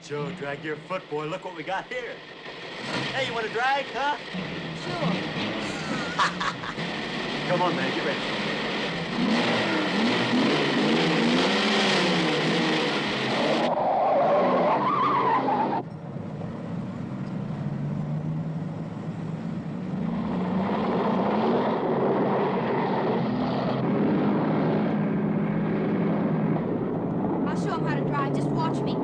Joe, drag your foot, boy. Look what we got here. Hey, you want to drag, huh? Sure. Come on, man, get ready. I'll show him how to drive. Just watch me.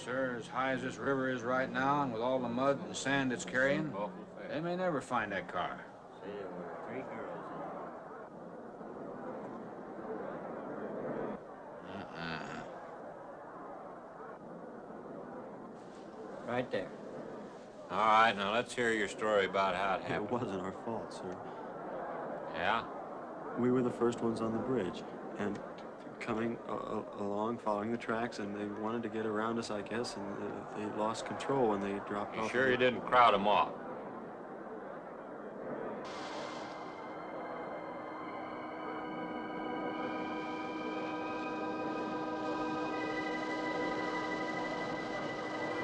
Sir, as high as this river is right now, and with all the mud and sand it's carrying, they may never find that car. See, there were 3 girls Right there. All right, now let's hear your story about how it happened. It wasn't our fault, sir. Yeah? We were the first ones on the bridge, and coming along, following the tracks, and they wanted to get around us, I guess, and they lost control when they dropped You off. sure you didn't crowd them off?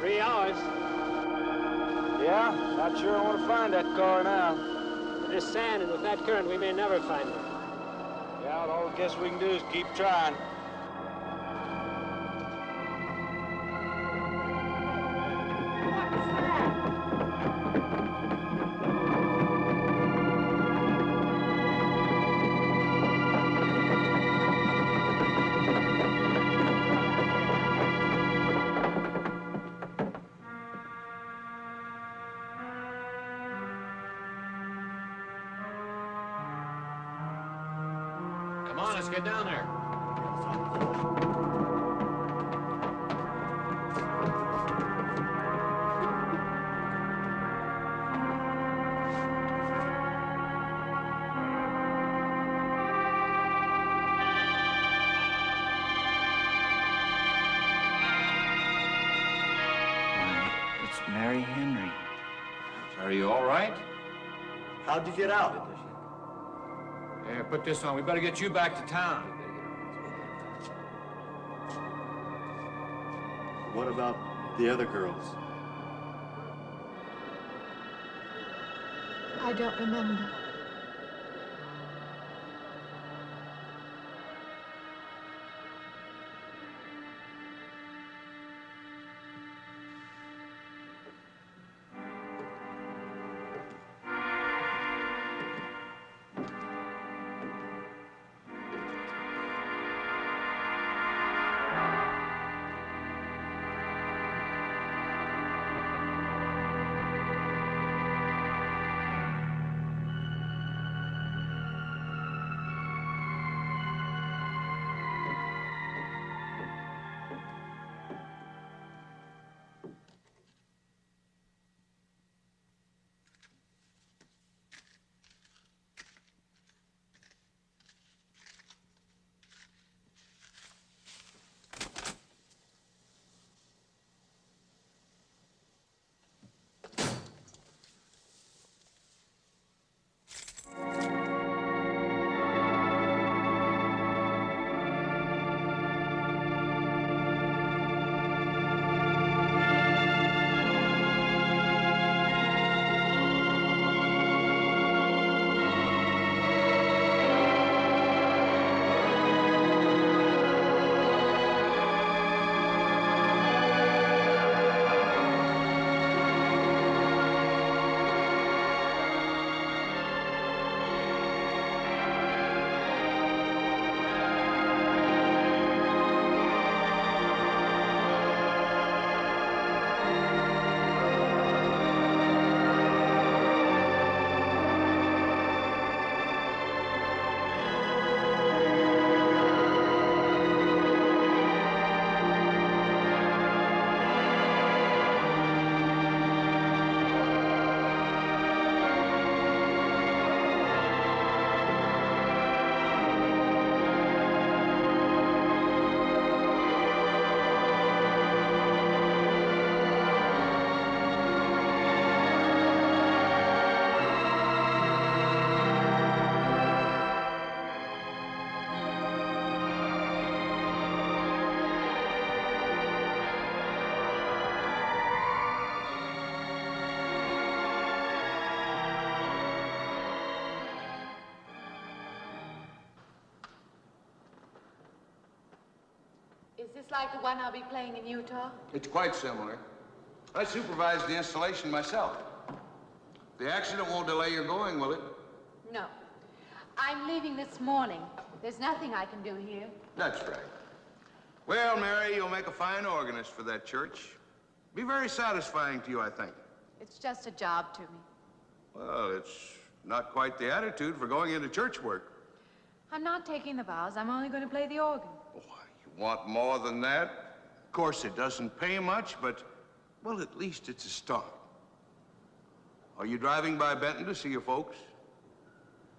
Three hours. Yeah, not sure I want to find that car now. There's sand, and with that current, we may never find it. Yeah, all I guess we can do is keep trying. Come on, let's get down there. It's Mary Henry. Are you all right? How'd you get out? Here, put this on. We better get you back to town. What about the other girls? I don't remember. Is this like the one I'll be playing in Utah? It's quite similar. I supervised the installation myself. The accident won't delay your going, will it? No. I'm leaving this morning. There's nothing I can do here. That's right. Well, Mary, you'll make a fine organist for that church. Be very satisfying to you, I think. It's just a job to me. Well, it's not quite the attitude for going into church work. I'm not taking the vows. I'm only going to play the organ. Oh, you want more than that? Of course, it doesn't pay much, but, well, at least it's a start. Are you driving by Benton to see your folks?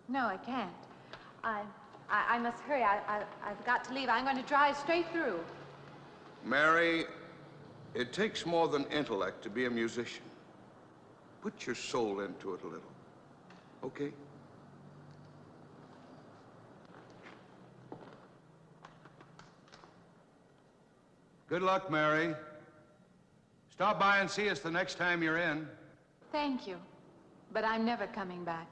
No, I can't. I must hurry. I've got to leave. I'm going to drive straight through. Mary, it takes more than intellect to be a musician. Put your soul into it a little, okay? Good luck, Mary. Stop by and see us the next time you're in. Thank you. But I'm never coming back.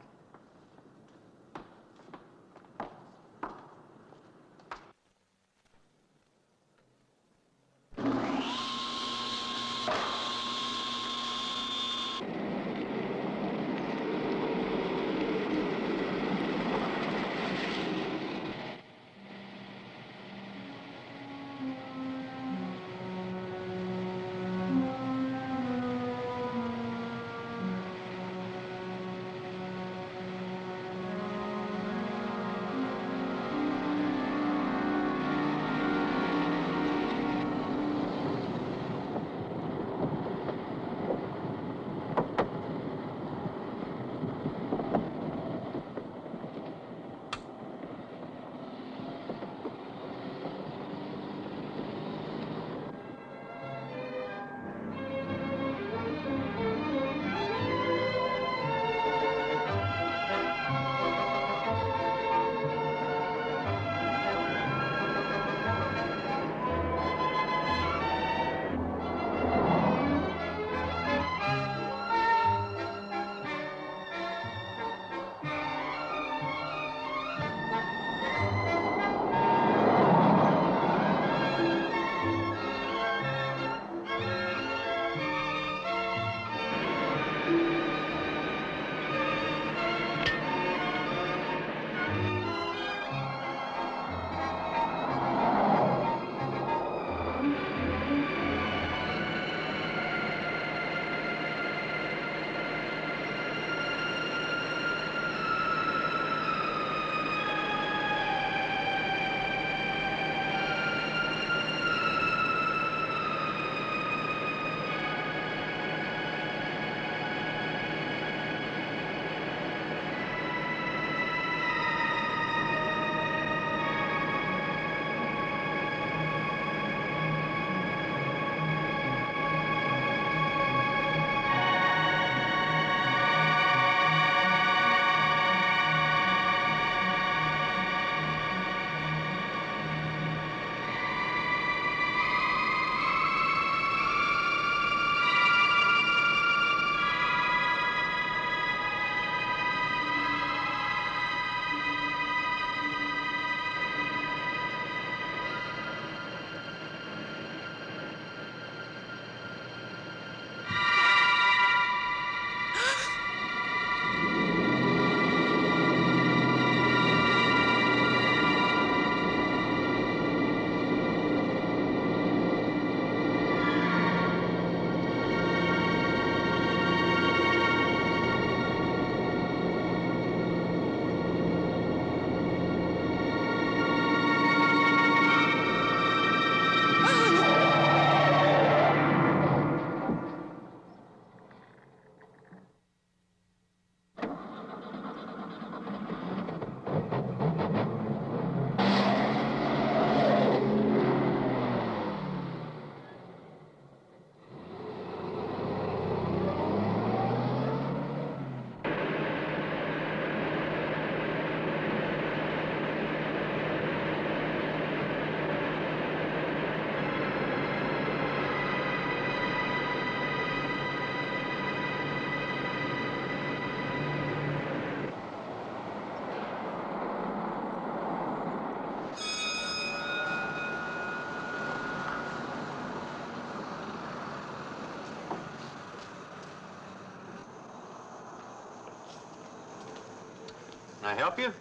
Can I help you?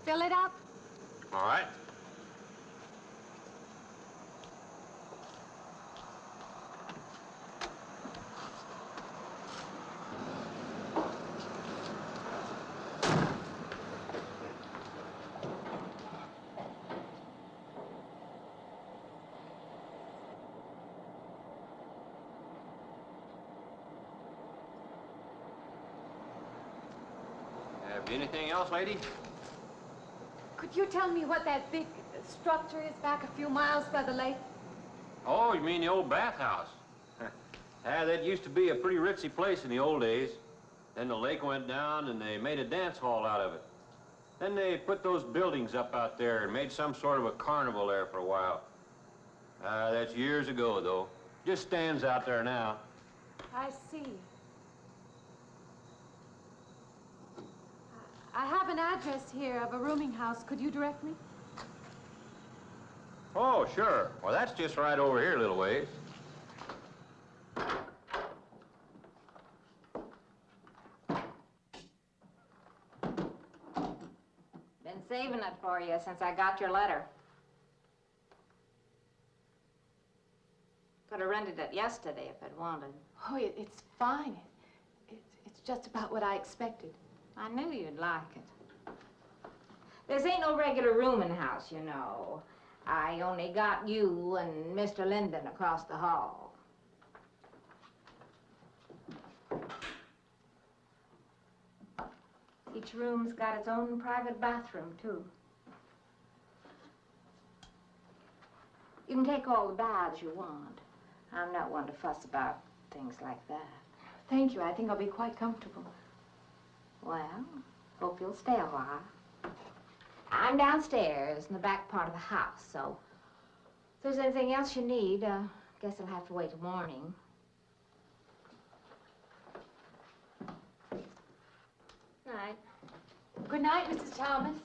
Fill it up. All right. Have anything else, lady? Could you tell me what that big structure is back a few miles by the lake? Oh, you mean the old bathhouse? That used to be a pretty ritzy place in the old days. Then the lake went down and they made a dance hall out of it. Then they put those buildings up out there and made some sort of a carnival there for a while. That's years ago, though. Just stands out there now. I see. I have an address here of a rooming house. Could you direct me? Oh, sure. Well, that's just right over here a little ways. Been saving it for you since I got your letter. Could have rented it yesterday if I'd wanted. Oh, it's fine. It's just about what I expected. I knew you'd like it. This ain't no regular rooming house, you know. I only got you and Mr. Linden across the hall. Each room's got its own private bathroom, too. You can take all the baths you want. I'm not one to fuss about things like that. Thank you. I think I'll be quite comfortable. Well, hope you'll stay a while. I'm downstairs in the back part of the house, so if there's anything else you need, guess I'll have to wait till morning. Good night. Good night, Mrs. Thomas.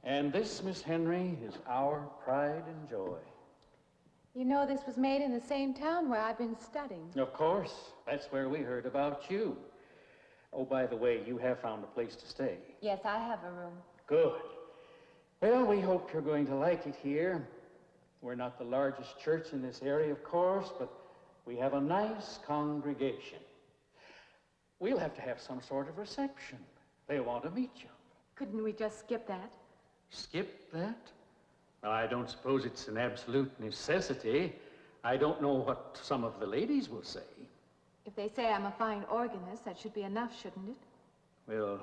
And this, Miss Henry, is our pride and joy. You know this was made in the same town where I've been studying. Of course. That's where we heard about you. Oh, by the way, you have found a place to stay. Yes, I have a room. Good. Well, we hope you're going to like it here. We're not the largest church in this area, of course, but we have a nice congregation. We'll have to have some sort of reception. They want to meet you. Couldn't we just skip that? Skip that? Well, I don't suppose it's an absolute necessity. I don't know what some of the ladies will say. If they say I'm a fine organist, that should be enough, shouldn't it? Well,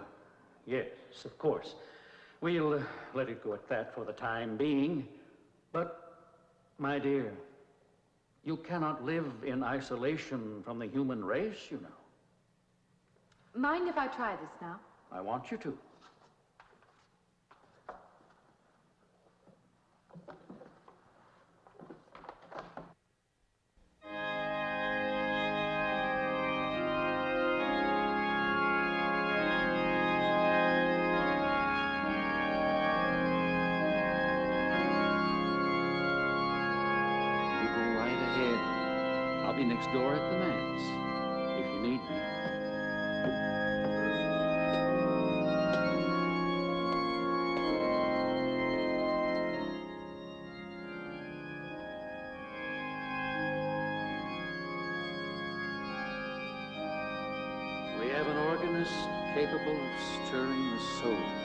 yes, of course. We'll let it go at that for the time being. But, my dear, you cannot live in isolation from the human race, you know. Mind if I try this now? I want you to. Next door at the manse, if you need me. We have an organist capable of stirring the soul.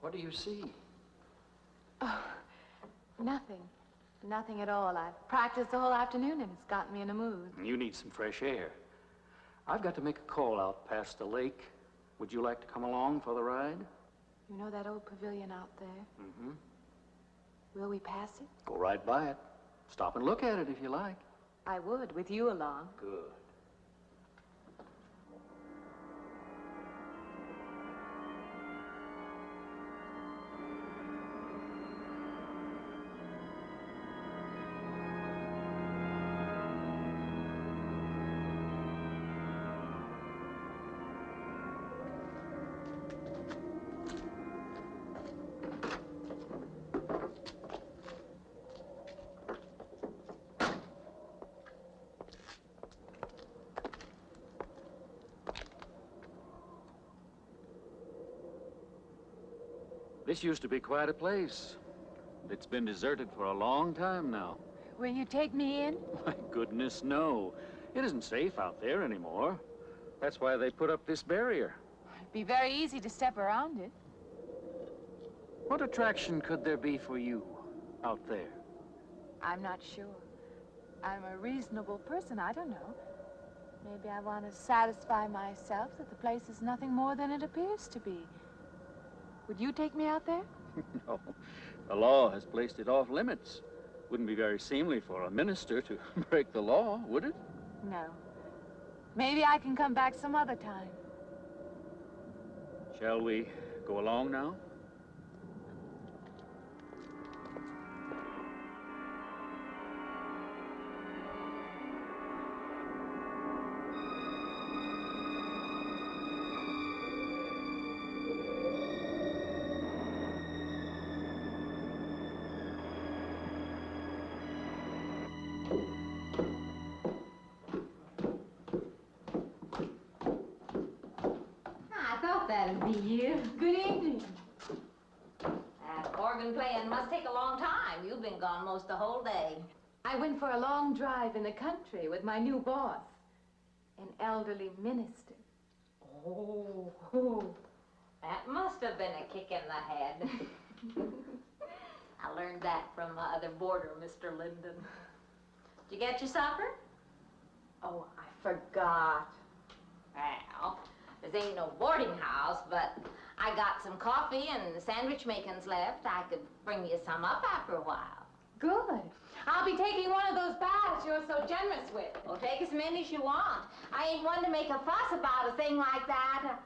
What do you see? Oh, nothing. Nothing at all. I've practiced the whole afternoon and it's gotten me in a mood. You need some fresh air. I've got to make a call out past the lake. Would you like to come along for the ride? You know that old pavilion out there? Mm-hmm. Will we pass it? Go right by it. Stop and look at it if you like. I would, with you along. Good. This used to be quite a place. It's been deserted for a long time now. Will you take me in? My goodness, no. It isn't safe out there anymore. That's why they put up this barrier. It'd be very easy to step around it. What attraction could there be for you out there? I'm not sure. I'm a reasonable person. I don't know. Maybe I want to satisfy myself that the place is nothing more than it appears to be. Would you take me out there? No. The law has placed it off limits. Wouldn't be very seemly for a minister to break the law, would it? No. Maybe I can come back some other time. Shall we go along now? That'll be you. Good evening. That organ playing must take a long time. You've been gone most the whole day. I went for a long drive in the country with my new boss, an elderly minister. Oh, that must have been a kick in the head. I learned that from my other boarder, Mr. Linden. Did you get your supper? Oh, I forgot. Well, this ain't no boarding house, but I got some coffee and sandwich makings left. I could bring you some up after a while. Good. I'll be taking one of those baths you're so generous with. Well, take as many as you want. I ain't one to make a fuss about a thing like that.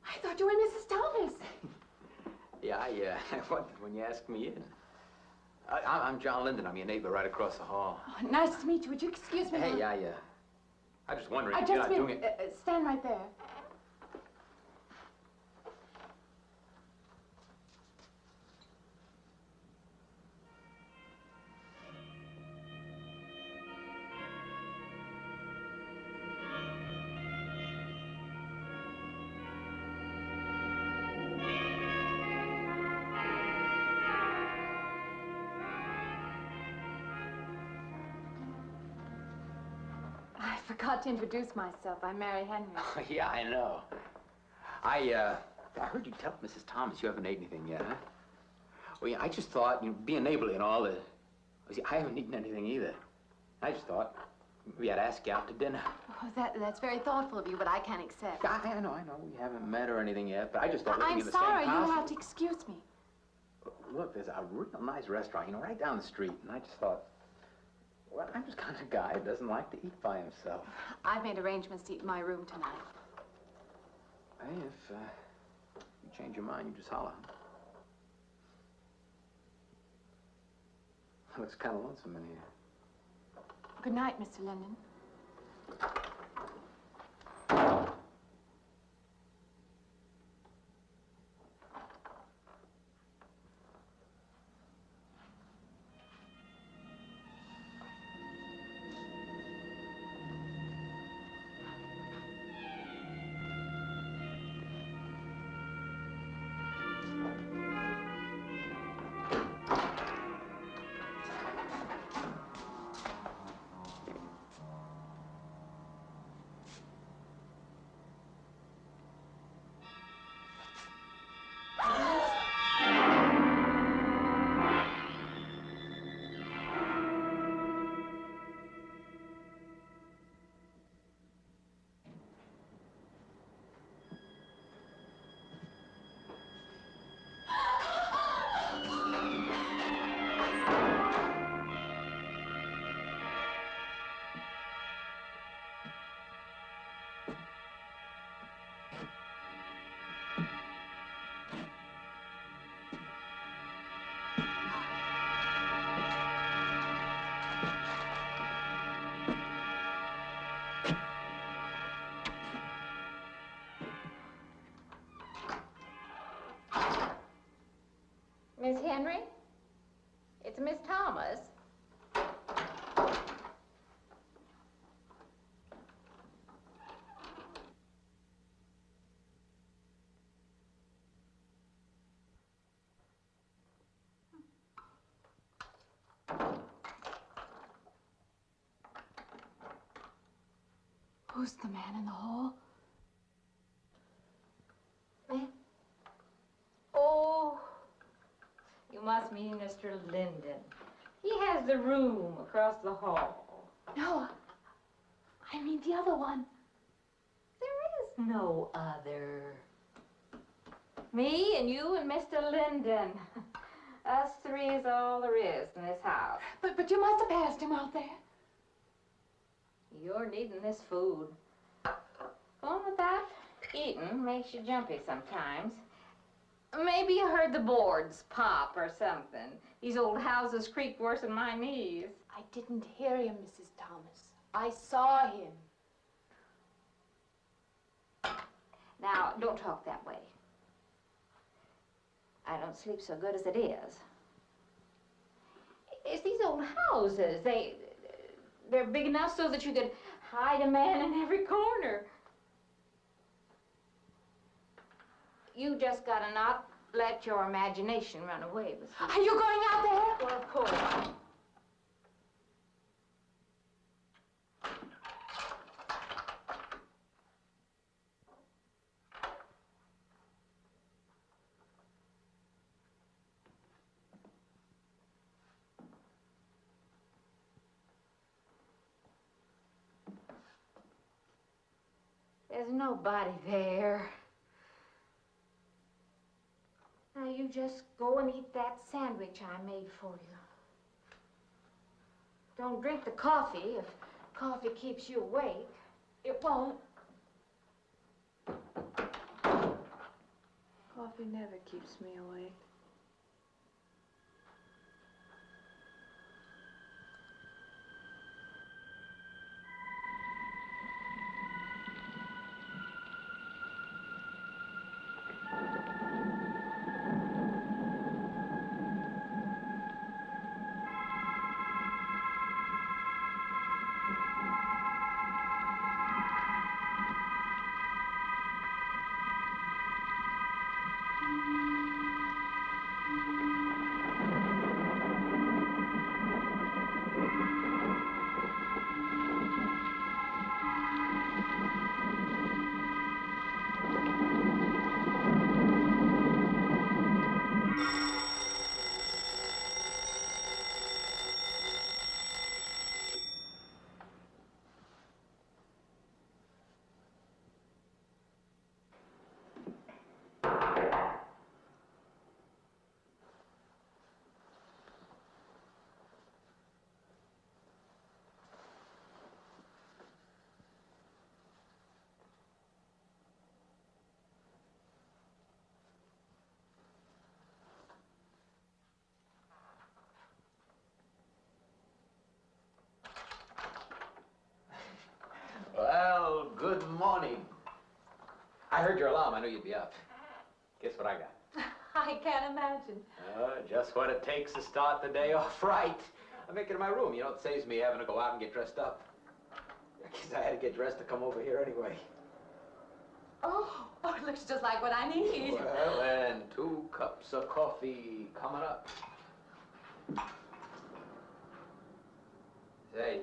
I thought you were Mrs. Thomas. Yeah, I wondered when you asked me in. I'm John Linden. I'm your neighbor right across the hall. Oh, nice to meet you. Would you excuse me? Hey, I was wondering if I you're just not doing it. stand right there. I forgot to introduce myself. I'm Mary Henry. Oh, yeah, I know. I heard you tell Mrs. Thomas you haven't ate anything yet, huh? Well, yeah, I just thought, being neighborly and all, see, I haven't eaten anything either. I just thought maybe I'd ask you out to dinner. Oh, that's very thoughtful of you, but I can't accept. I know. We haven't met or anything yet, but I just thought living I'm in the same sorry. house... You'll have to excuse me. Look, there's a real nice restaurant, right down the street, and I just thought, well, I'm just kind of guy who doesn't like to eat by himself. I've made arrangements to eat in my room tonight. Hey, if you change your mind, you just holler. Looks kind of lonesome in here. Good night, Mr. Linden. Miss Henry? It's Miss Thomas. Who's the man in the hall? Me? Oh, you must mean Mr. Linden. He has the room across the hall. No, I mean the other one. There is no other. Me and you and Mr. Linden. Us three is all there is in this house. But you must have passed him out there. You're needing this food. Going without eating makes you jumpy sometimes. Maybe you heard the boards pop or something. These old houses creak worse than my knees. I didn't hear him, Mrs. Thomas. I saw him. Now, don't talk that way. I don't sleep so good as it is. It's these old houses. They're big enough so that you could hide a man in every corner. You just gotta not let your imagination run away with you. Are you going out there? Well, of course. There's nobody there. Now you just go and eat that sandwich I made for you. Don't drink the coffee if coffee keeps you awake. It won't. Coffee never keeps me awake. heard your alarm. I knew you'd be up. Guess what I got? I can't imagine. Just what it takes to start the day off right. I make it in my room. You know, it saves me having to go out and get dressed up. I guess I had to get dressed to come over here anyway. Oh, it looks just like what I need. Well, and 2 cups of coffee coming up. Say,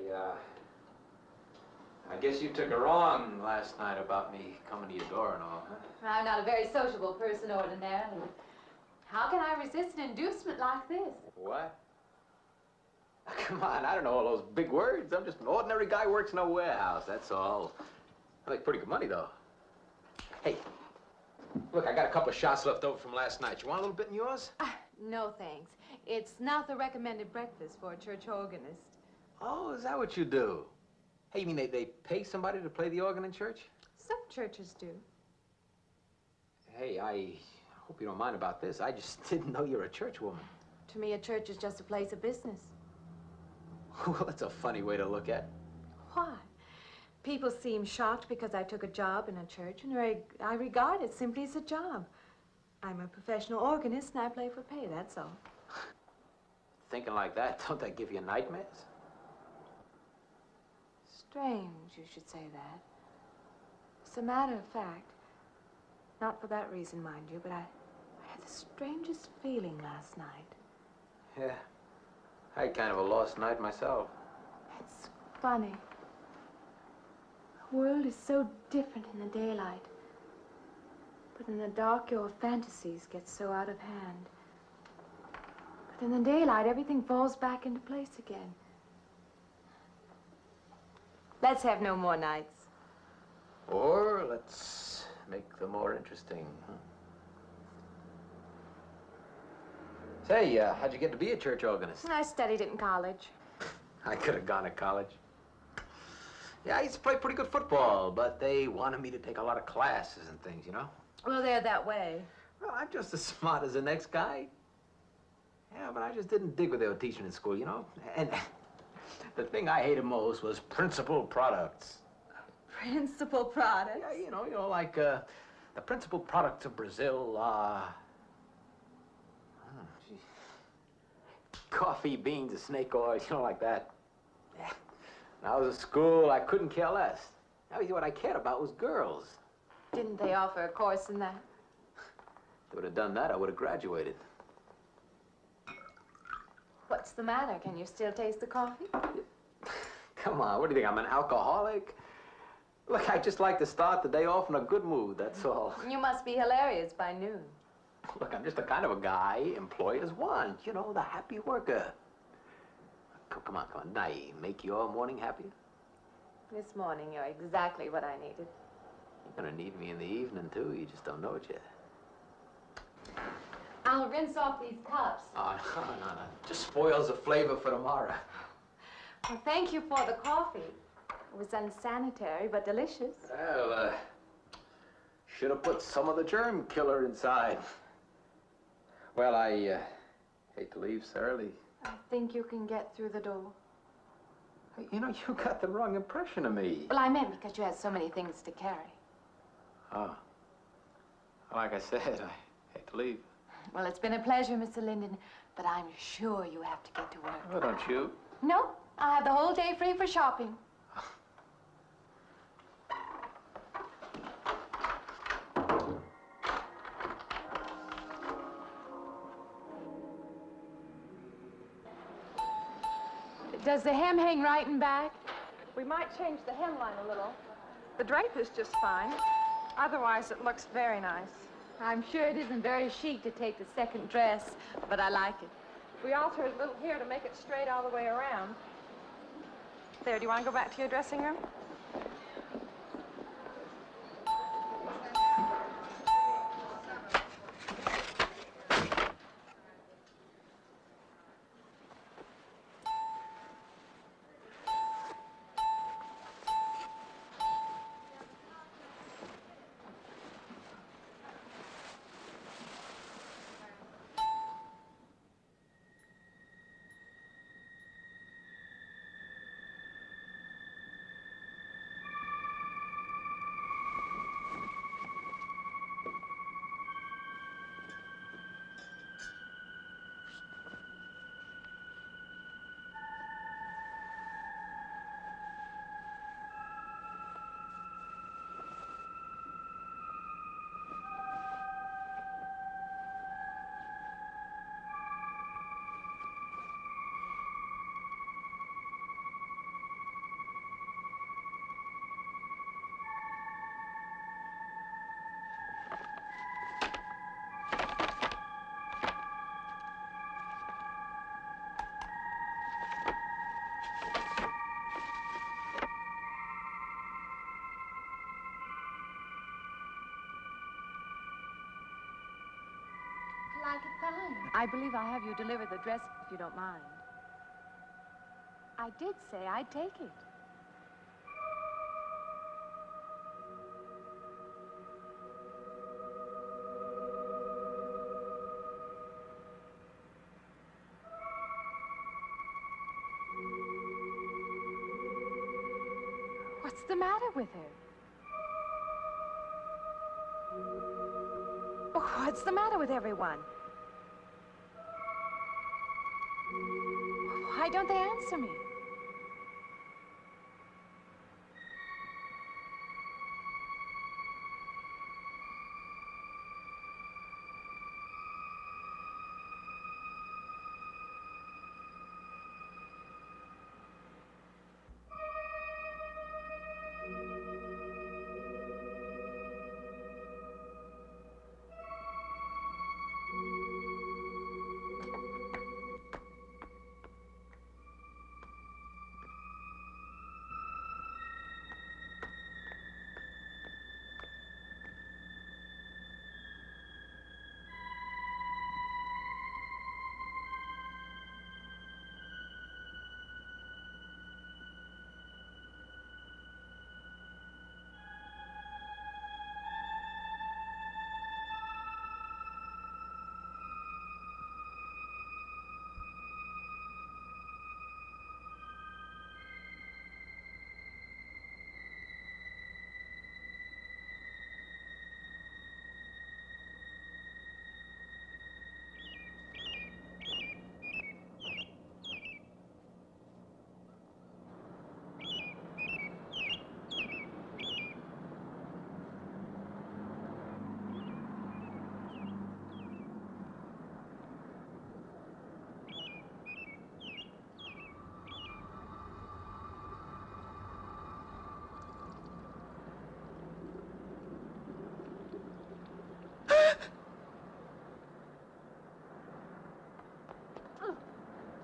I guess you took her on last night about me coming to your door and all, huh? I'm not a very sociable person ordinarily. How can I resist an inducement like this? What? Come on, I don't know all those big words. I'm just an ordinary guy who works in a warehouse, that's all. I make pretty good money, though. Hey, look, I got a couple of shots left over from last night. You want a little bit in yours? No, thanks. It's not the recommended breakfast for a church organist. Oh, is that what you do? Hey, you mean they pay somebody to play the organ in church? Some churches do. Hey, I hope you don't mind about this. I just didn't know you're a church woman. To me, a church is just a place of business. Well, that's a funny way to look at it. Why? People seem shocked because I took a job in a church, and I regard it simply as a job. I'm a professional organist, and I play for pay, that's all. Thinking like that, don't that give you nightmares? Strange you should say that. As a matter of fact, not for that reason, mind you, but I had the strangest feeling last night. Yeah, I had kind of a lost night myself. It's funny. The world is so different in the daylight. But in the dark, your fantasies get so out of hand. But in the daylight, everything falls back into place again. Let's have no more nights. Or let's make them more interesting, huh? Say, how'd you get to be a church organist? I studied it in college. I could have gone to college. Yeah, I used to play pretty good football, but they wanted me to take a lot of classes and things, you know? Well, they're that way. Well, I'm just as smart as the next guy. Yeah, but I just didn't dig what they were teaching in school, you know? And the thing I hated most was principal products. Principal products? Yeah, you know, like the principal products of Brazil are coffee, beans, and snake oil, you know, like that. Yeah. When I was at school, I couldn't care less. Now, what I cared about was girls. Didn't they offer a course in that? If they would have done that, I would have graduated. What's the matter? Can you still taste the coffee? Come on, what do you think, I'm an alcoholic? Look, I just like to start the day off in a good mood, that's all. You must be hilarious by noon. Look, I'm just the kind of a guy employers want, you know, the happy worker. Come on, did I make your morning happier? This morning, you're exactly what I needed. You're gonna need me in the evening, too. You just don't know it yet. I'll rinse off these cups. Oh, no. Just spoils the flavor for tomorrow. Well, thank you for the coffee. It was unsanitary, but delicious. Well, should have put some of the germ killer inside. Well, I hate to leave so early. I think you can get through the door. Hey, you know, you got the wrong impression of me. Well, I meant because you had so many things to carry. Oh. Like I said, I hate to leave. Well, it's been a pleasure, Mr. Linden, but I'm sure you have to get to work. Oh, don't you? No, I have the whole day free for shopping. Does the hem hang right and back? We might change the hemline a little. The drape is just fine. Otherwise, it looks very nice. I'm sure it isn't very chic to take the second dress, but I like it. We alter a little here to make it straight all the way around. There, do you want to go back to your dressing room? like it fine. I believe I have you deliver the dress if you don't mind. I did say I'd take it. What's the matter with her? What's the matter with everyone? Why don't they answer me?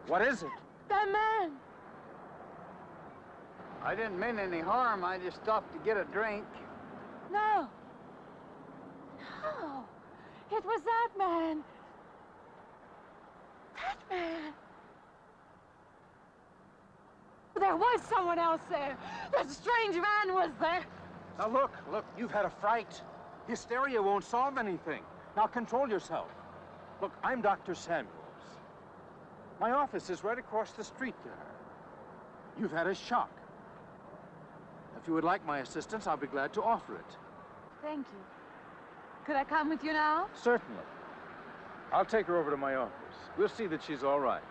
What is it? That man! I didn't mean any harm. I just stopped to get a drink. No. No. It was that man. That man. There was someone else there. That strange man was there. Now look, you've had a fright. Hysteria won't solve anything. Now control yourself. Look, I'm Dr. Samuels. My office is right across the street there. You've had a shock. If you would like my assistance, I'll be glad to offer it. Thank you. Could I come with you now? Certainly. I'll take her over to my office. We'll see that she's all right.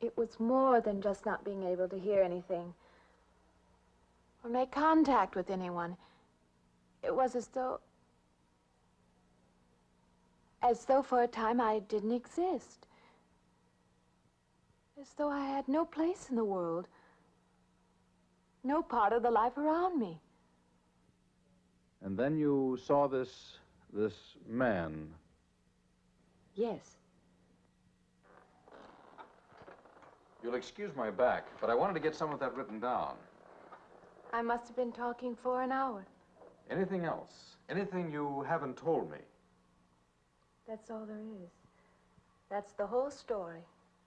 It was more than just not being able to hear anything or make contact with anyone. It was as though for a time I didn't exist. As though I had no place in the world, no part of the life around me. And then you saw this man. Yes. You'll excuse my back, but I wanted to get some of that written down. I must have been talking for an hour. Anything else? Anything you haven't told me? That's all there is. That's the whole story.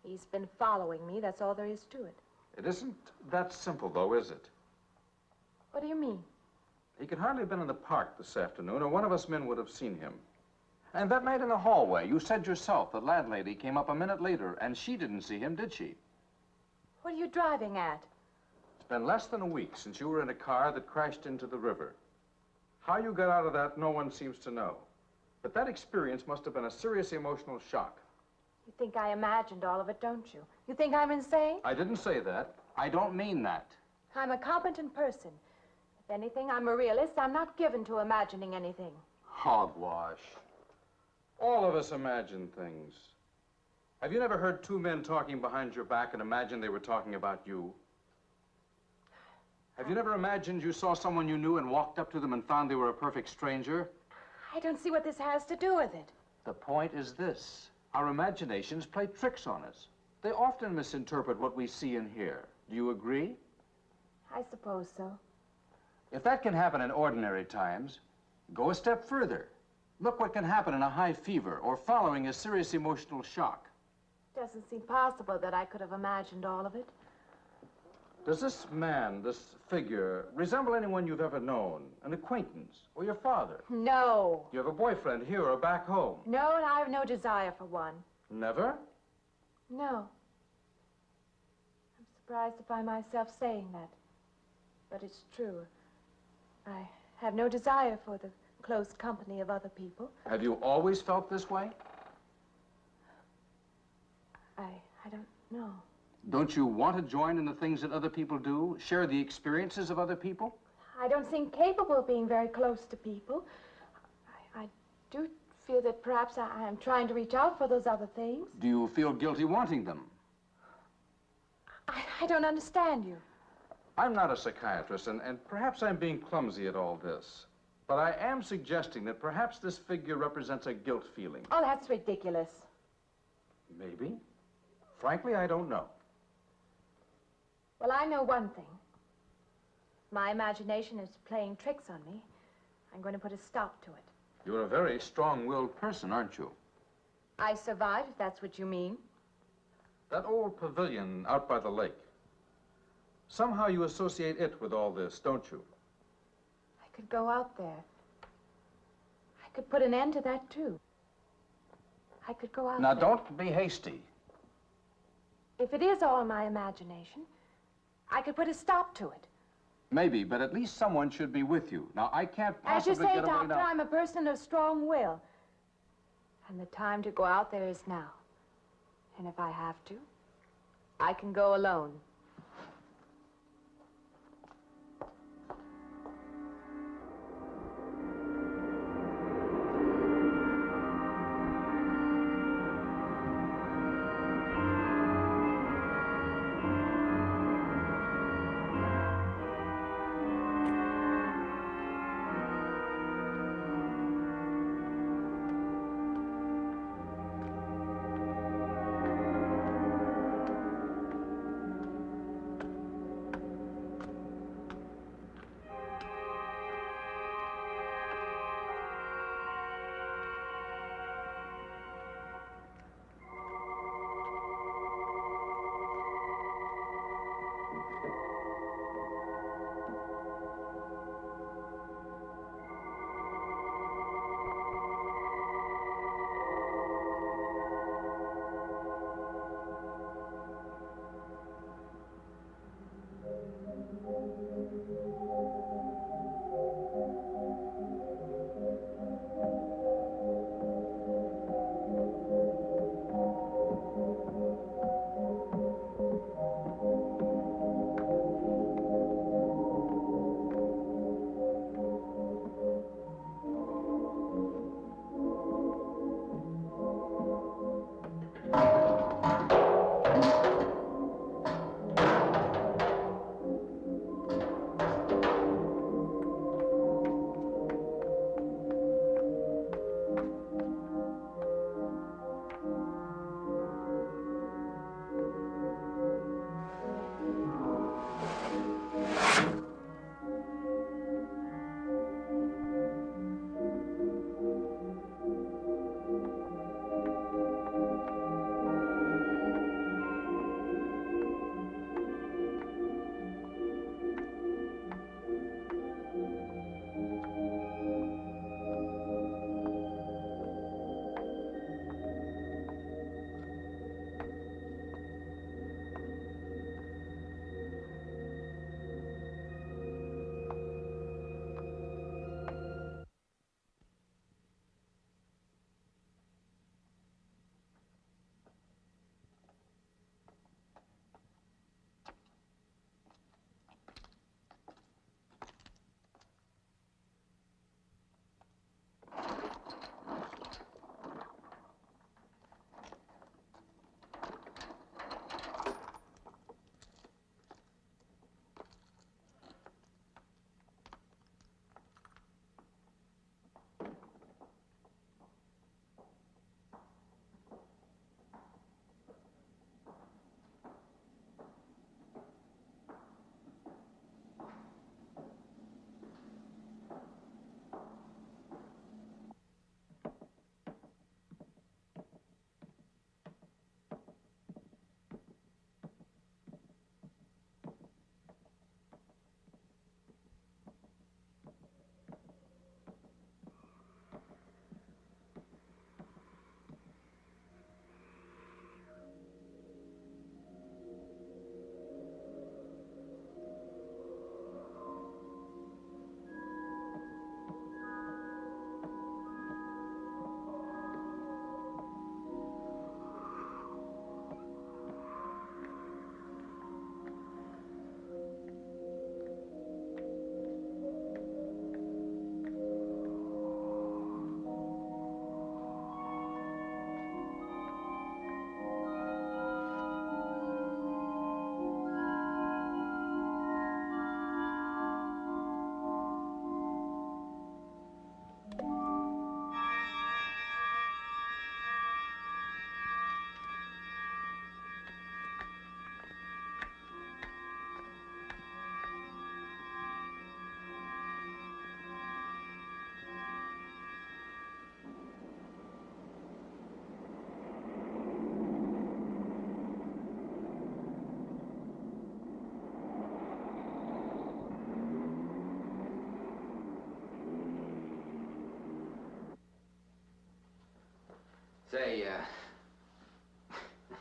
He's been following me. That's all there is to it. It isn't that simple, though, is it? What do you mean? He could hardly have been in the park this afternoon, or one of us men would have seen him. And that night in the hallway, you said yourself the landlady came up a minute later, and she didn't see him, did she? What are you driving at? It's been less than a week since you were in a car that crashed into the river. How you got out of that, no one seems to know. But that experience must have been a serious emotional shock. You think I imagined all of it, don't you? You think I'm insane? I didn't say that. I don't mean that. I'm a competent person. If anything, I'm a realist. I'm not given to imagining anything. Hogwash. All of us imagine things. Have you never heard two men talking behind your back and imagined they were talking about you? Have you never imagined you saw someone you knew and walked up to them and found they were a perfect stranger? I don't see what this has to do with it. The point is this. Our imaginations play tricks on us. They often misinterpret what we see and hear. Do you agree? I suppose so. If that can happen in ordinary times, go a step further. Look what can happen in a high fever or following a serious emotional shock. Doesn't seem possible that I could have imagined all of it. Does this man, this figure, resemble anyone you've ever known? An acquaintance? Or your father? No. You have a boyfriend here or back home? No, and I have no desire for one. Never? No. I'm surprised to find myself saying that. But it's true. I have no desire for the close company of other people. Have you always felt this way? I don't know. Don't you want to join in the things that other people do? Share the experiences of other people? I don't seem capable of being very close to people. I do feel that perhaps I am trying to reach out for those other things. Do you feel guilty wanting them? I don't understand you. I'm not a psychiatrist, and perhaps I'm being clumsy at all this. But I am suggesting that perhaps this figure represents a guilt feeling. Oh, that's ridiculous. Maybe. Frankly, I don't know. Well, I know one thing. My imagination is playing tricks on me. I'm going to put a stop to it. You're a very strong-willed person, aren't you? I survived, if that's what you mean. That old pavilion out by the lake. Somehow you associate it with all this, don't you? I could go out there. I could put an end to that, too. I could go out Now, there. don't be hasty. If it is all my imagination, I could put a stop to it. Maybe, but at least someone should be with you. Now, I can't possibly As you say, get away Doctor, now. I'm a person of strong will. And the time to go out there is now. And if I have to, I can go alone.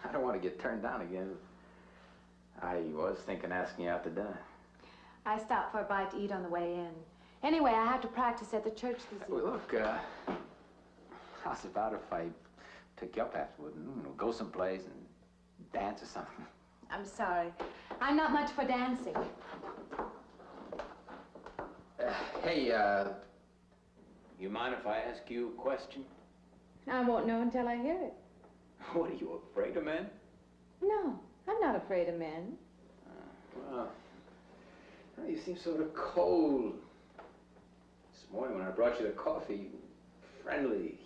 I don't want to get turned down again. I was thinking asking you out to dinner. I stopped for a bite to eat on the way in. Anyway, I have to practice at the church this evening. Well, look, how's about if I took you up afterward and go someplace and dance or something? I'm sorry. I'm not much for dancing. Hey, you mind if I ask you a question? I won't know until I hear it. What, are you afraid of men? No, I'm not afraid of men. Well, you seem sort of cold. This morning when I brought you the coffee, friendly.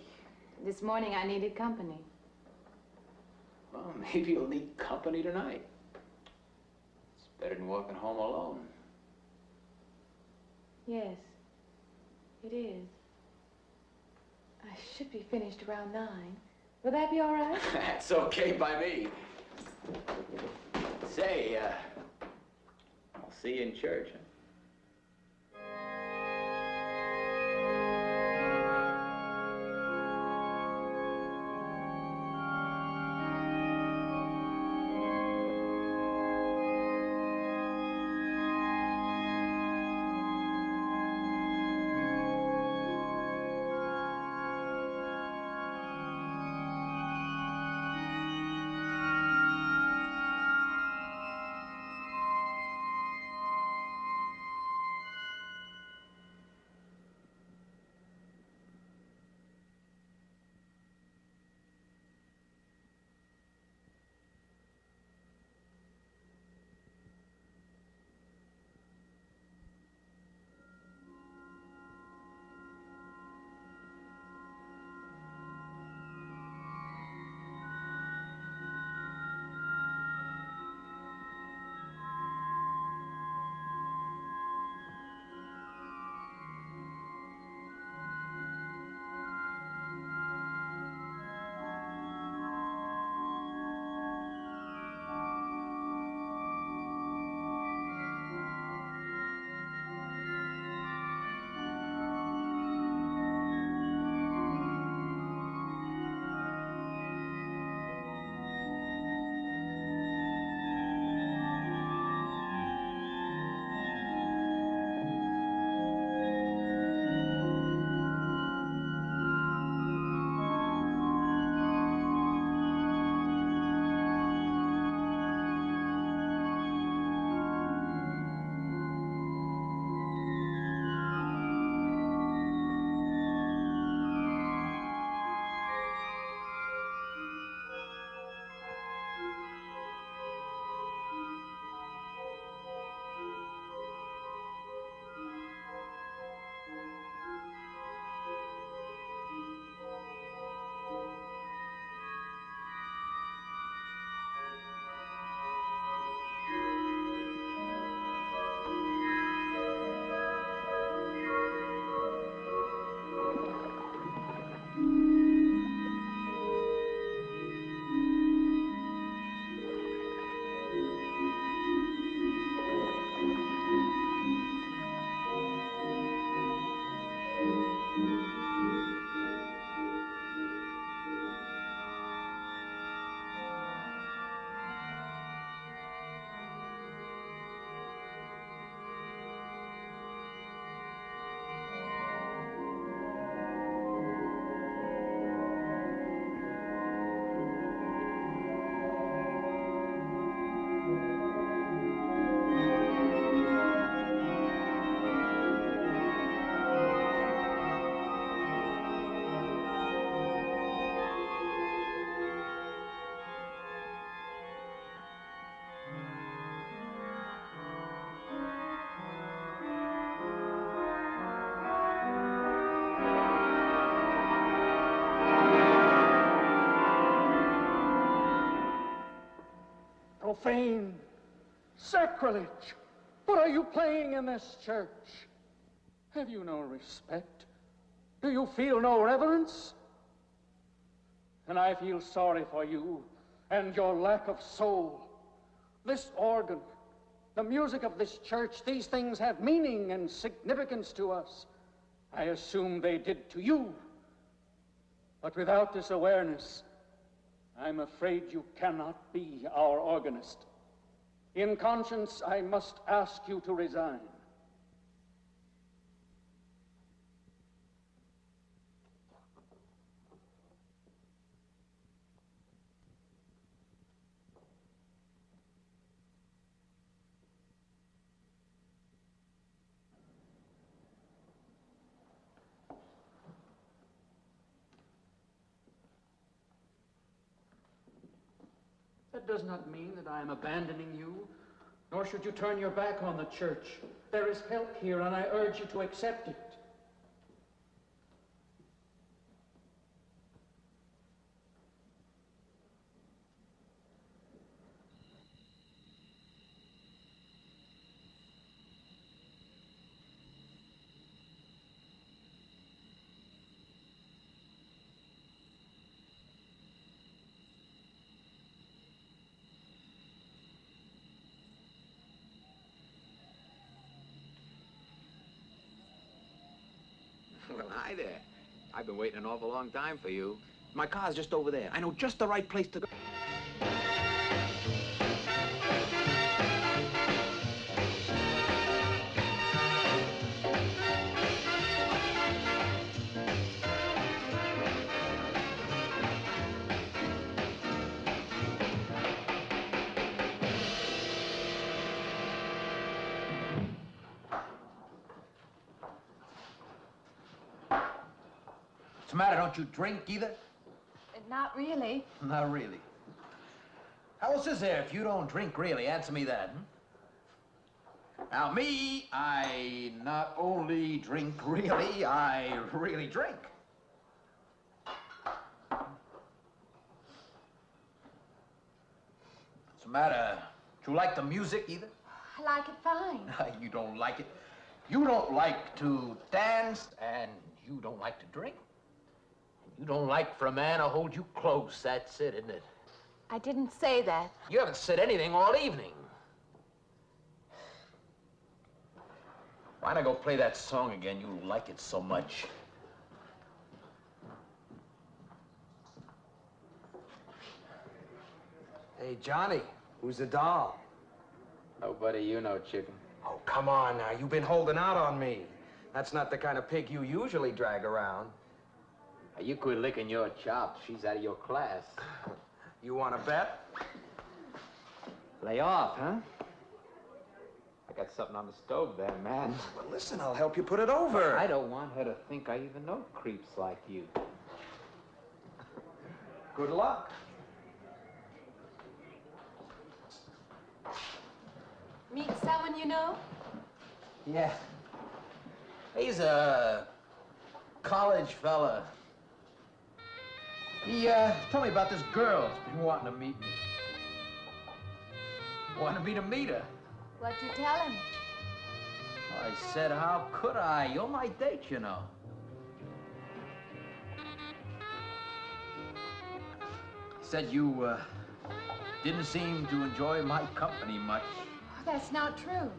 This morning I needed company. Well, maybe you'll need company tonight. It's better than walking home alone. Yes, it is. I should be finished around 9. Will that be all right? That's okay by me. Say, I'll see you in church, huh? Profane, sacrilege. What are you playing in this church? Have you no respect? Do you feel no reverence? And I feel sorry for you and your lack of soul. This organ, the music of this church, these things have meaning and significance to us. I assume they did to you. But without this awareness, I'm afraid you cannot be our organist. In conscience, I must ask you to resign. That does not mean that I am abandoning you, nor should you turn your back on the church. There is help here, and I urge you to accept it. Well, hi there. I've been waiting an awful long time for you. My car's just over there. I know just the right place to go. What's the matter? Don't you drink either? Not really. Not really. How else is there if you don't drink really? Answer me that. Now, me, I not only drink really, I really drink. What's the matter? Do you like the music either? I like it fine. You don't like it. You don't like to dance, and you don't like to drink. You don't like for a man to hold you close. That's it, isn't it? I didn't say that. You haven't said anything all evening. Why not go play that song again? You like it so much. Hey, Johnny, who's the doll? Nobody you know, chicken. Oh, come on now. You've been holding out on me. That's not the kind of pig you usually drag around. Now, you quit licking your chops. She's out of your class. You want to bet? Lay off, huh? I got something on the stove there, man. Well, listen, I'll help you put it over. I don't want her to think I even know creeps like you. Good luck. Meet someone you know? Yeah. He's a college fella. He told me about this girl who's been wanting to meet me. Wanted me to meet her. What'd you tell him? I said, how could I? You're my date, you know. Said you didn't seem to enjoy my company much. Oh, that's not true.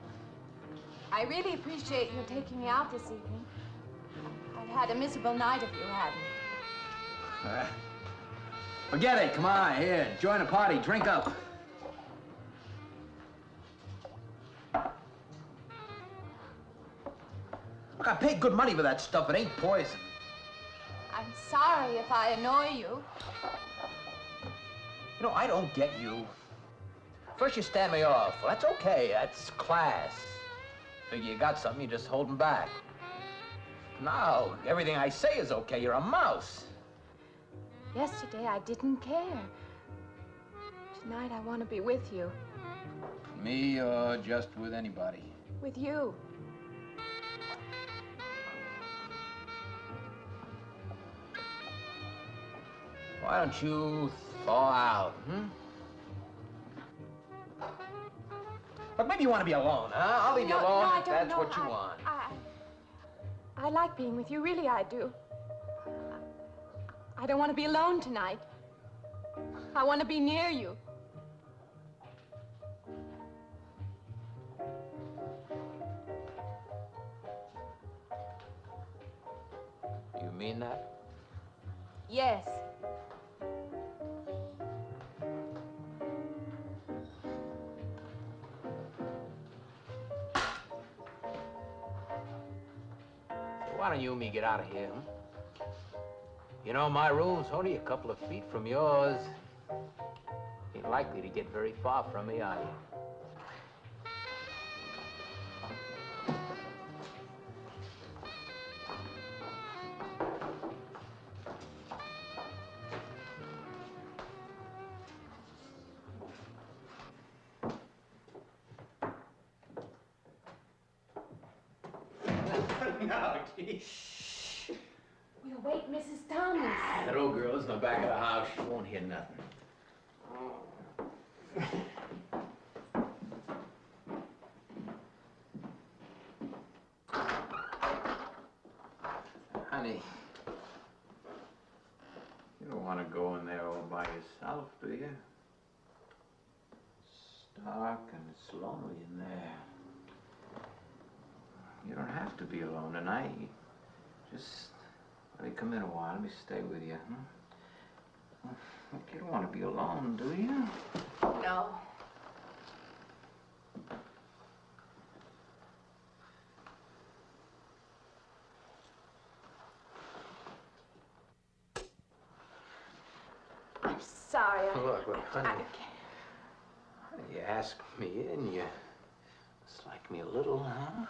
I really appreciate you taking me out this evening. I'd had a miserable night if you hadn't. Forget it. Come on, here. Join the party. Drink up. Look, I paid good money for that stuff. It ain't poison. I'm sorry if I annoy you. You know, I don't get you. First you stand me off. Well, that's okay. That's class. Figure you got something, you just holding back. Now, everything I say is okay. You're a mouse. Yesterday, I didn't care. Tonight, I want to be with you. Me or just with anybody? With you. Why don't you thaw out, But maybe you want to be alone, huh? I'll leave you alone no, if that's what you want. I like being with you, really I do. I don't want to be alone tonight. I want to be near you. You mean that? Yes. why don't you and me get out of here, huh? You know, my room's only a couple of feet from yours. Ain't likely to get very far from me, are you? No, Shh. We'll wake Mrs. Thomas. That old girl's in the back of the house. She won't hear nothing. Honey, you don't want to go in there all by yourself, do you? It's dark and it's lonely in there. You don't have to be alone tonight. Just let me come in a while. Let me stay with you, huh? Look, you don't want to be alone, do you? No. I'm sorry. Look, honey. You asked me in, you dislike me a little, huh?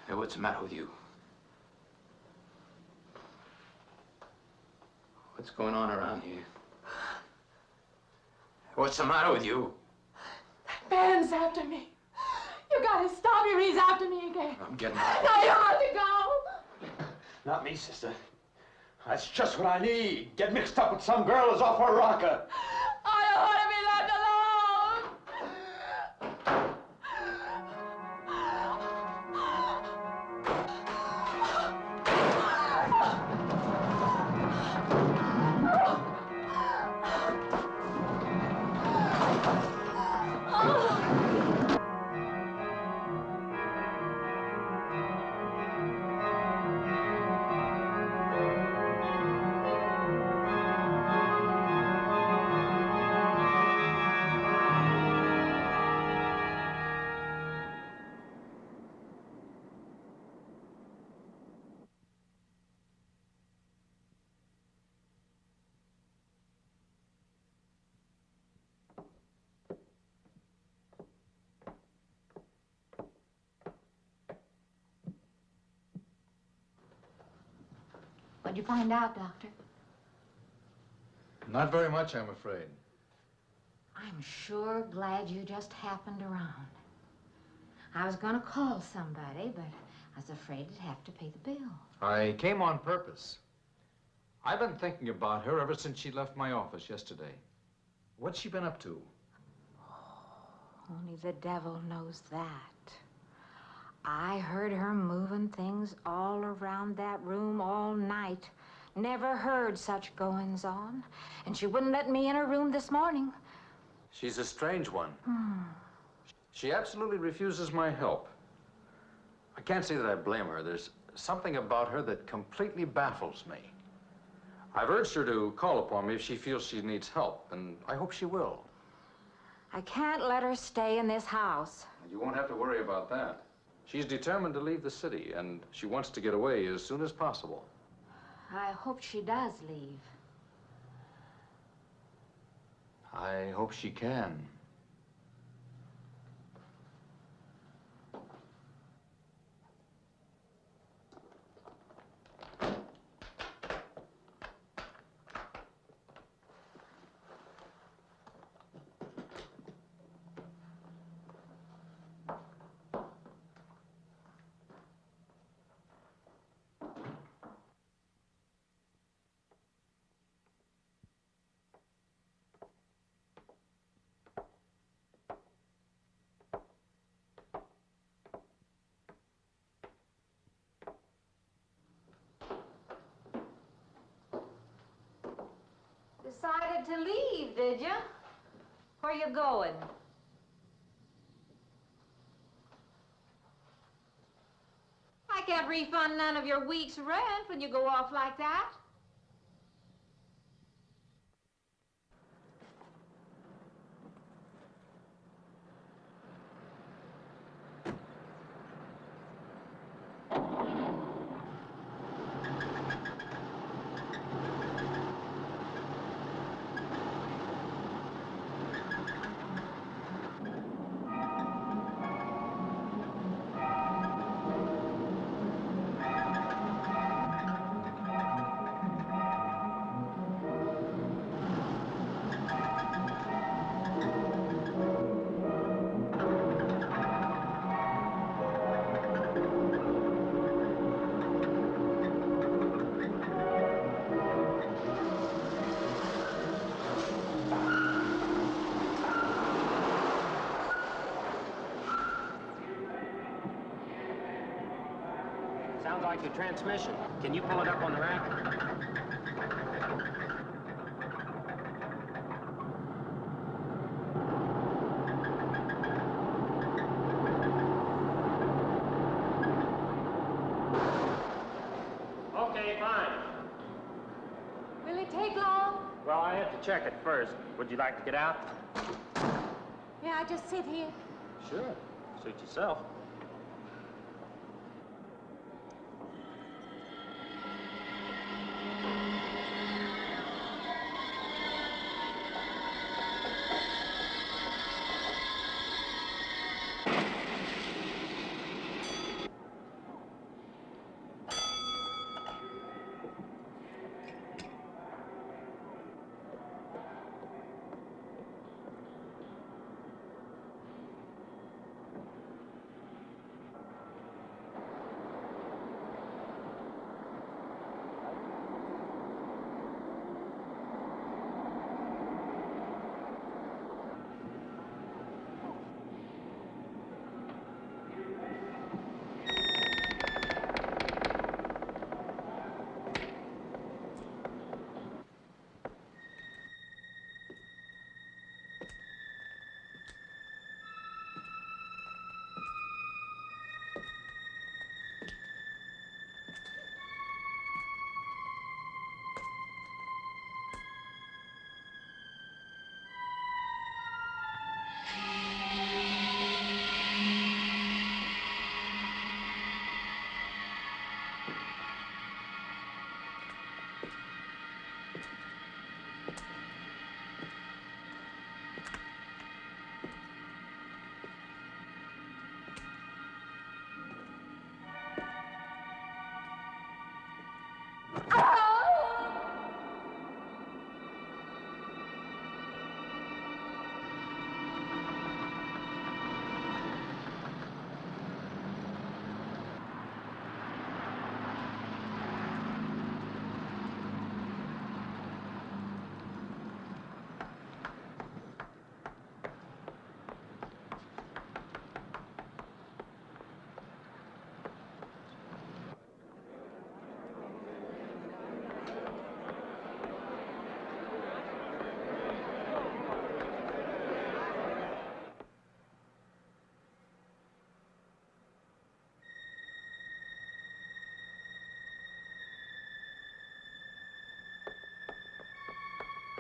Hey, what's the matter with you? What's going on around here? What's the matter with you? Ben's after me. You gotta stop him. He's after me again. I'm getting out. No, you have to go. Not me, sister. That's just what I need. Get mixed up with some girl who's off her rocker. I don't want to be left alone. What'd you find out, Doctor? Not very much, I'm afraid. I'm sure glad you just happened around. I was gonna call somebody, but I was afraid I'd have to pay the bill. I came on purpose. I've been thinking about her ever since she left my office yesterday. What's she been up to? Only the devil knows that. I heard her moving things all around that room all night. Never heard such goings on. And she wouldn't let me in her room this morning. She's a strange one. She absolutely refuses my help. I can't say that I blame her. There's something about her that completely baffles me. I've urged her to call upon me if she feels she needs help, and I hope she will. I can't let her stay in this house. You won't have to worry about that. She's determined to leave the city, and she wants to get away as soon as possible. I hope she does leave. I hope she can. Decided to leave, did you? Where you going? I can't refund none of your week's rent when you go off like that. Sounds like your transmission. Can you pull it up on the rack? Okay, fine. Will it take long? Well, I have to check it first. Would you like to get out? May I just sit here? Sure. Suit yourself.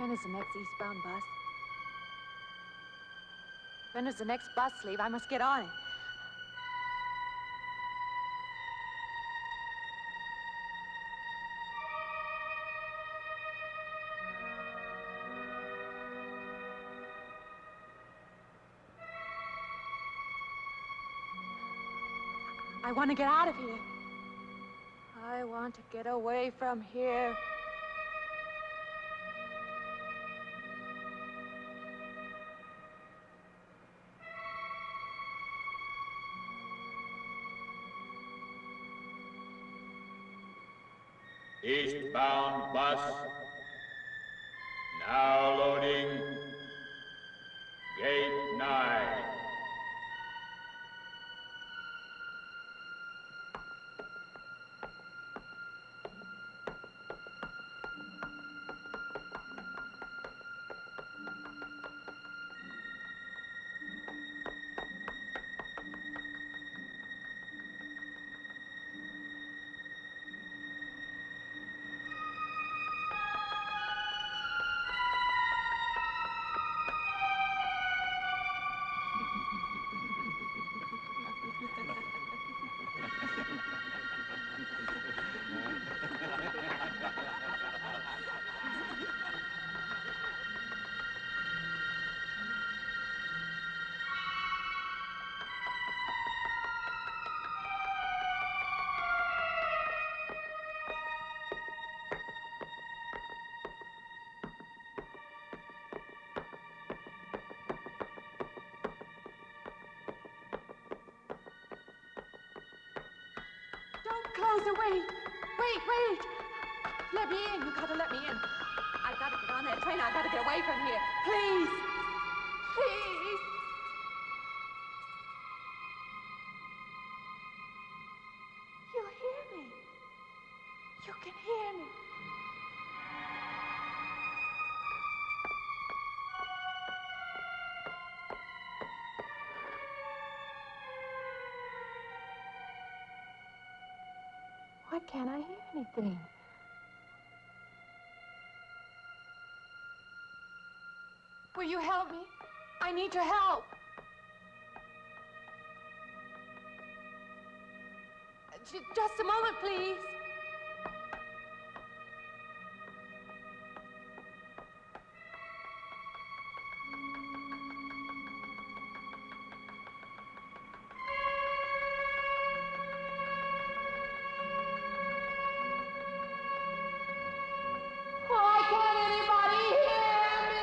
When is the next eastbound bus? When does the next bus leave? I must get on it. I want to get out of here. I want to get away from here. Eastbound bus. Now loading. Gate 9. Doctor, wait. Wait. Let me in. You gotta let me in. I gotta get on that train. I gotta get away from here. Please. Please. You hear me. You can hear me. Why can't I hear anything? Will you help me? I need your help. Just a moment, please. Why can't anybody hear me?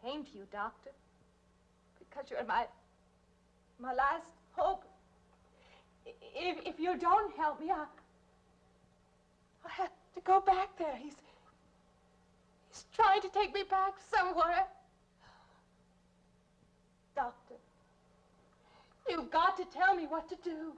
Came to you, Doctor, because you're my last hope. If you don't help me, I'll have to go back there. He's trying to take me back somewhere. Doctor, you've got to tell me what to do.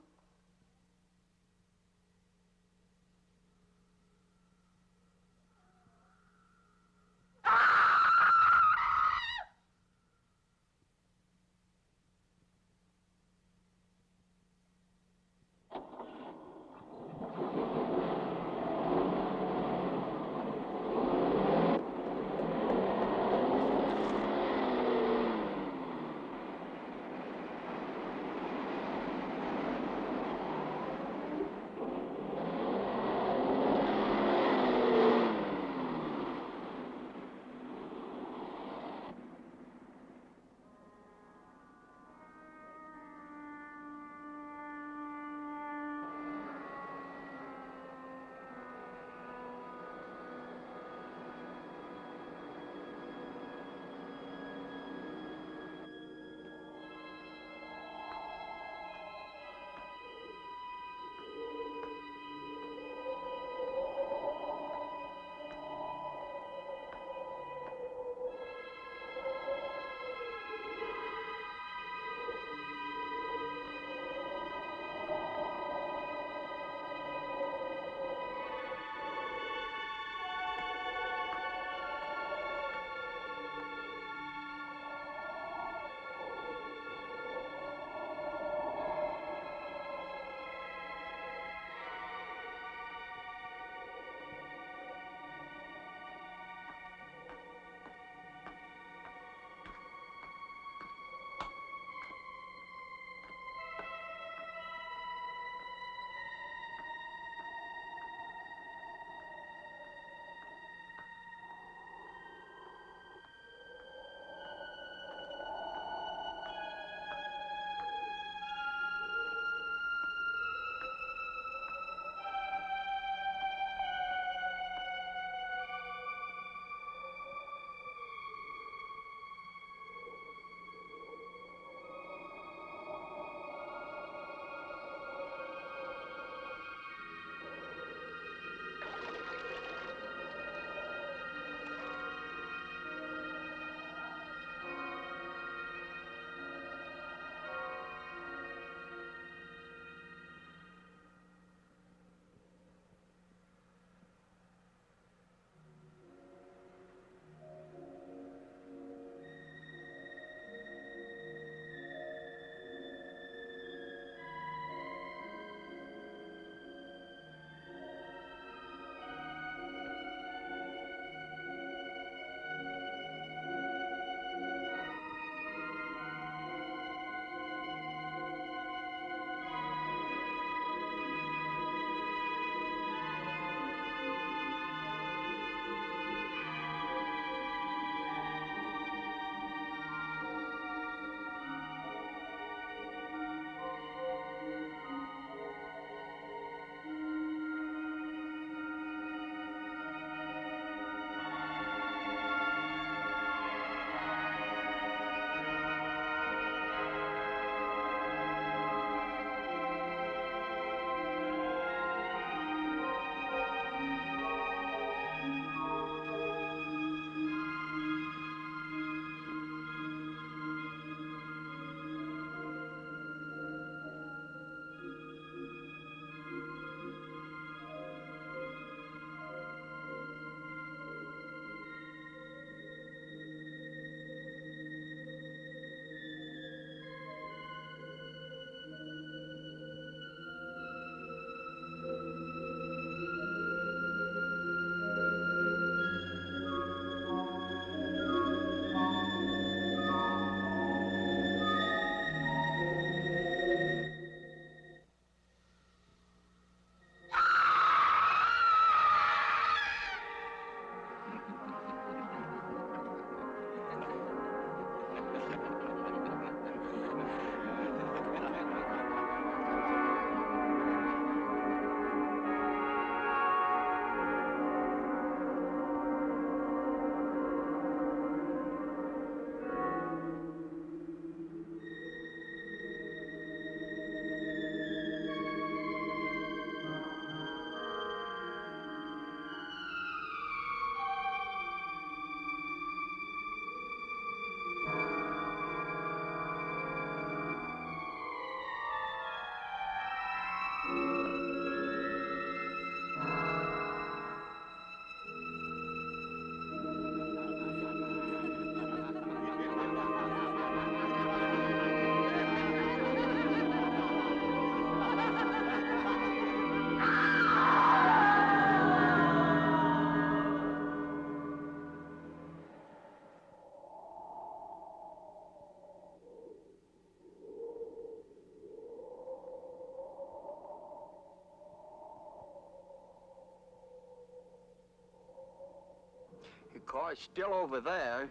car's still over there.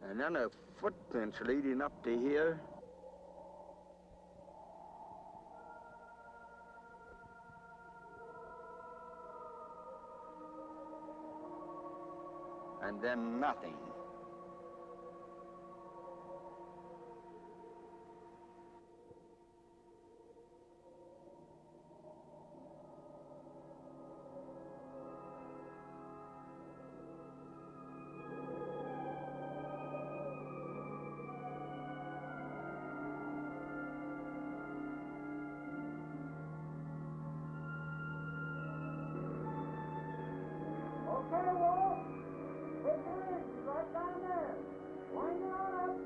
And then a footprints leading up to here. And then nothing. Okay, Wolf. Take it easy, right down there. Wind it on up.